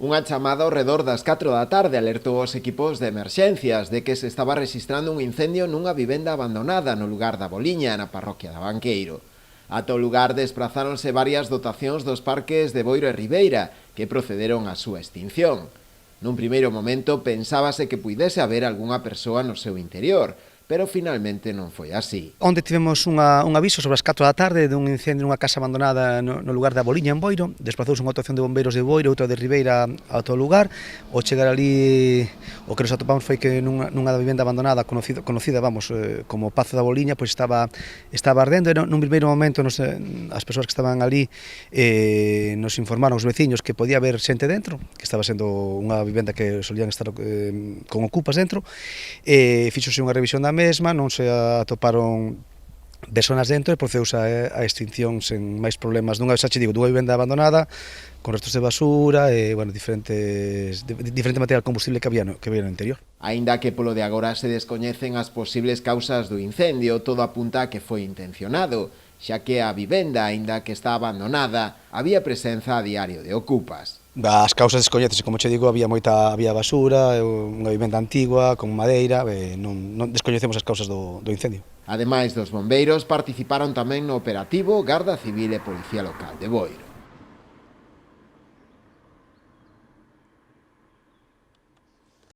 Unha chamada ao redor das 4 da tarde alertou os equipos de emerxencias de que se estaba registrando un incendio nunha vivenda abandonada no lugar da Boliña, na parroquia da Banqueiro. Ata o lugar desprazáronse varias dotacións dos parques de Boiro e Ribeira, que procederon á súa extinción. Nun primeiro momento pensábase que puidese haber algunha persoa no seu interior, pero finalmente non foi así. Onde tivemos un aviso sobre as 4 da tarde dun incendio nunha casa abandonada no lugar da Boliña, en Boiro. Desprazouse unha actuación de bombeiros de Boiro, outra de Ribeira ao todo lugar. Ao chegar ali, o que nos atopamos foi que nunha vivenda abandonada conocida como Pazo da Boliña, pois estaba ardendo. E nun primeiro momento as persoas que estaban ali nos informaron os veciños que podía haber xente dentro, que estaba sendo unha vivenda que solían estar con ocupas dentro. Fixose unha revisión da mesma, non se atoparon personas dentro e procedeuse a extinción sen máis problemas dunha vivenda abandonada con restos de basura e diferente material combustible que había no interior. Aínda que polo de agora se descoñecen as posibles causas do incendio, todo apunta a que foi intencionado, xa que a vivenda, aínda que está abandonada, había presenza a diario de ocupas. As causas descoñecese, como che digo, había basura, unha vivenda antigua, con madeira, non descoñecemos as causas do incendio. Ademais dos bombeiros, participaron tamén no operativo Garda Civil e Policía Local de Boiro.